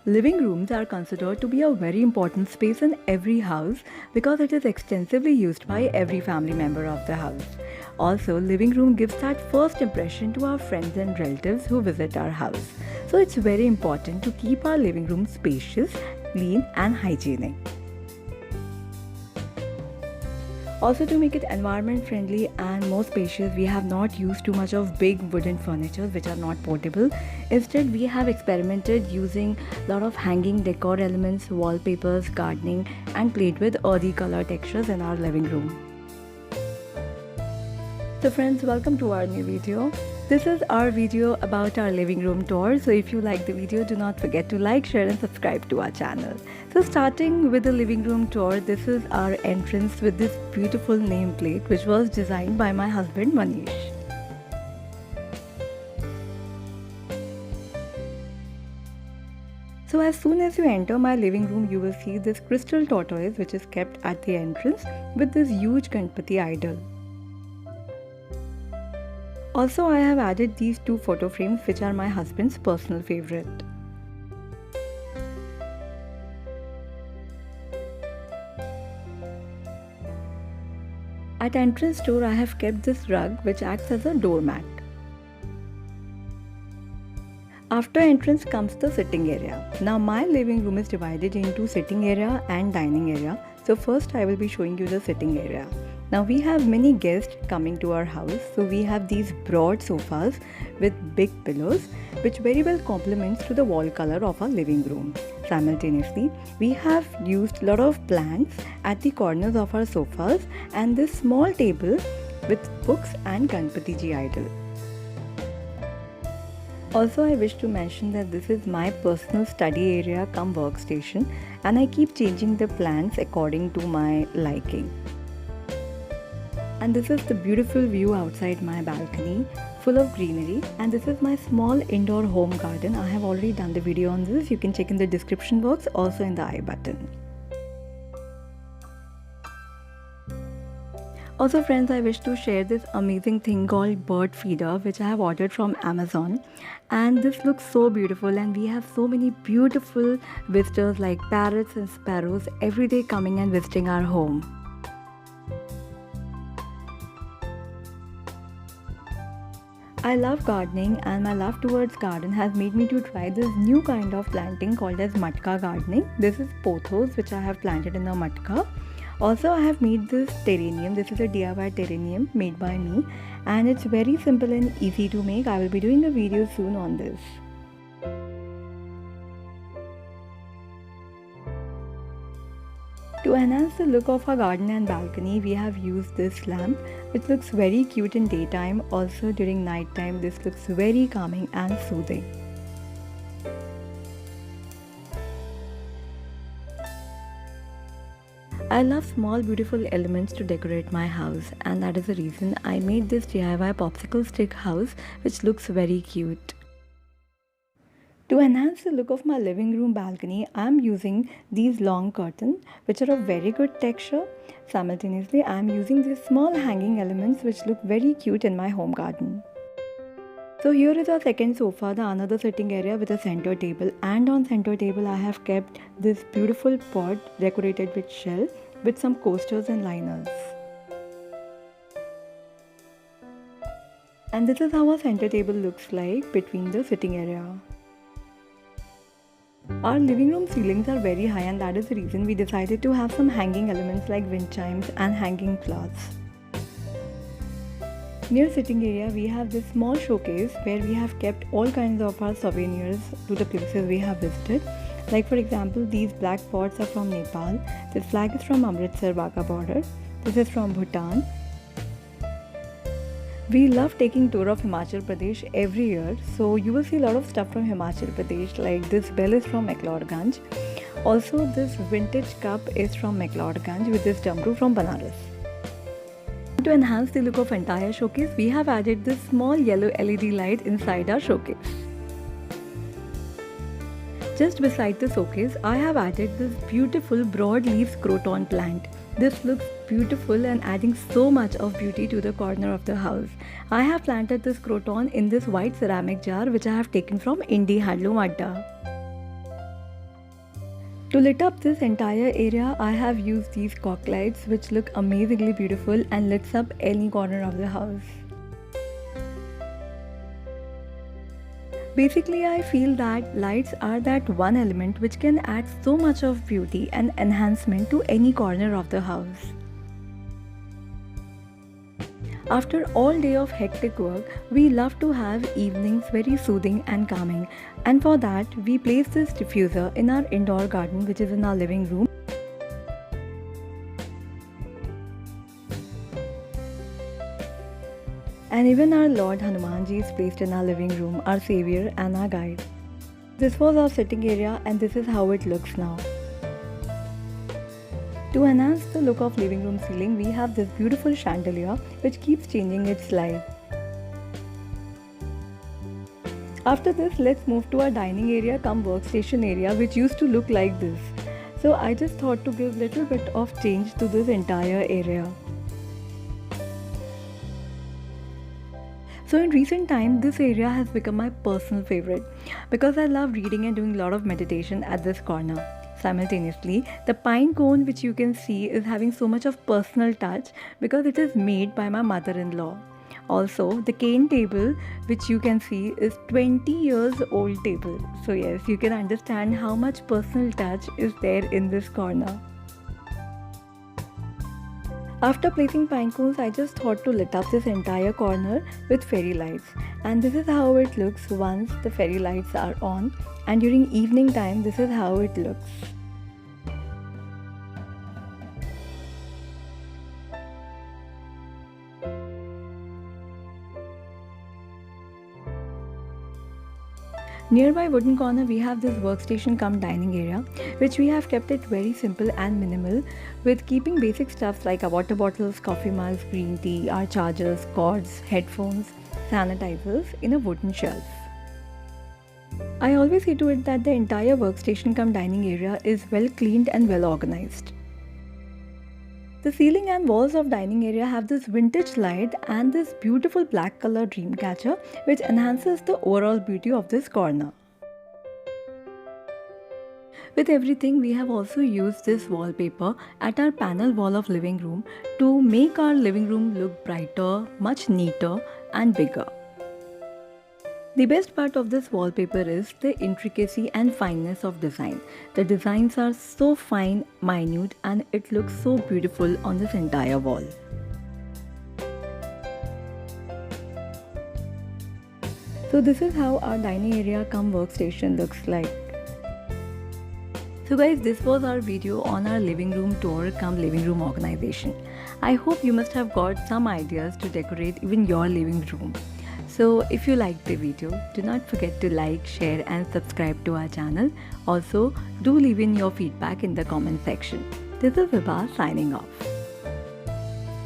Living rooms are considered to be a very important space in every house because it is extensively used by every family member of the house. Also, living room gives that first impression to our friends and relatives who visit our house. So it's very important to keep our living room spacious, clean and hygienic. Also, to make it environment friendly and more spacious, we have not used too much of big wooden furniture which are not portable. Instead, we have experimented using a lot of hanging decor elements, wallpapers, gardening and played with earthy color textures in our living room. So friends, welcome to our new video. This is our video about our living room tour. So if you like the video, do not forget to like, share and subscribe to our channel. So starting with the living room tour, this is our entrance with this beautiful nameplate which was designed by my husband Manish. So as soon as you enter my living room, you will see this crystal tortoise which is kept at the entrance with this huge Ganpati idol. Also, I have added these two photo frames which are my husband's personal favorite. At entrance door, I have kept this rug which acts as a doormat. After entrance comes the sitting area. Now my living room is divided into sitting area and dining area. So first I will be showing you the sitting area. Now we have many guests coming to our house, so we have these broad sofas with big pillows which very well complements to the wall color of our living room. Simultaneously, we have used a lot of plants at the corners of our sofas and this small table with books and Ganpati ji idol. Also, I wish to mention that this is my personal study area cum workstation and I keep changing the plants according to my liking. And this is the beautiful view outside my balcony, full of greenery, and this is my small indoor home garden. I have already done the video on this. You can check in the description box, also in the I button. Also friends, I wish to share this amazing thing called bird feeder which I have ordered from Amazon, and this looks so beautiful and we have so many beautiful visitors like parrots and sparrows every day coming and visiting our home. I love gardening and my love towards garden has made me to try this new kind of planting called as matka gardening. This is pothos which I have planted in a matka. Also I have made this terrarium. This is a DIY terrarium made by me and it's very simple and easy to make. I will be doing a video soon on this. To enhance the look of our garden and balcony, we have used this lamp which looks very cute in daytime. Also during night time, this looks very calming and soothing. I love small beautiful elements to decorate my house, and that is the reason I made this DIY popsicle stick house which looks very cute. To enhance the look of my living room balcony, I am using these long curtains which are of very good texture. Simultaneously, I am using these small hanging elements which look very cute in my home garden. So here is our second sofa, the another sitting area with a center table, and on center table I have kept this beautiful pot decorated with shell with some coasters and liners. And this is how our center table looks like between the sitting area. Our living room ceilings are very high and that is the reason we decided to have some hanging elements like wind chimes and hanging cloths. Near sitting area, we have this small showcase where we have kept all kinds of our souvenirs to the places we have visited. Like for example, these black pots are from Nepal. This flag is from Amritsar Wagah border. This is from Bhutan. We love taking tour of Himachal Pradesh every year, so you will see a lot of stuff from Himachal Pradesh, like this bell is from McLeodganj. Also, this vintage cup is from McLeodganj with this damru from Banaras. To enhance the look of entire showcase, we have added this small yellow LED light inside our showcase. Just beside the showcase, I have added this beautiful broadleaf croton plant. This looks beautiful and adding so much of beauty to the corner of the house. I have planted this croton in this white ceramic jar which I have taken from Indie Handloom Adda. To lit up this entire area, I have used these cork lights which look amazingly beautiful and lights up any corner of the house. Basically, I feel that lights are that one element which can add so much of beauty and enhancement to any corner of the house. After all day of hectic work, we love to have evenings very soothing and calming, and for that we place this diffuser in our indoor garden which is in our living room. And even our Lord Hanumanji is placed in our living room, our savior and our guide. This was our sitting area and this is how it looks now. To enhance the look of living room ceiling, we have this beautiful chandelier which keeps changing its light. After this, let's move to our dining area cum workstation area which used to look like this. So I just thought to give little bit of change to this entire area. So in recent time, this area has become my personal favorite because I love reading and doing a lot of meditation at this corner. Simultaneously, the pine cone which you can see is having so much of personal touch because it is made by my mother-in-law. Also, the cane table which you can see is 20 years old table. So yes, you can understand how much personal touch is there in this corner. After placing pine cones, I just thought to lit up this entire corner with fairy lights, and this is how it looks once the fairy lights are on, and during evening time this is how it looks. Nearby wooden corner we have this workstation cum dining area which we have kept it very simple and minimal with keeping basic stuff like our water bottles, coffee mugs, green tea, our chargers, cords, headphones, sanitizers in a wooden shelf. I always see to it that the entire workstation cum dining area is well cleaned and well organized. The ceiling and walls of dining area have this vintage light and this beautiful black color dream catcher which enhances the overall beauty of this corner. With everything, we have also used this wallpaper at our panel wall of living room to make our living room look brighter, much neater and bigger. The best part of this wallpaper is the intricacy and fineness of design. The designs are so fine, minute, and it looks so beautiful on this entire wall. So this is how our dining area cum workstation looks like. So guys, this was our video on our living room tour cum living room organization. I hope you must have got some ideas to decorate even your living room. So if you liked the video, do not forget to like, share and subscribe to our channel. Also, do leave in your feedback in the comment section. This is Vibha signing off.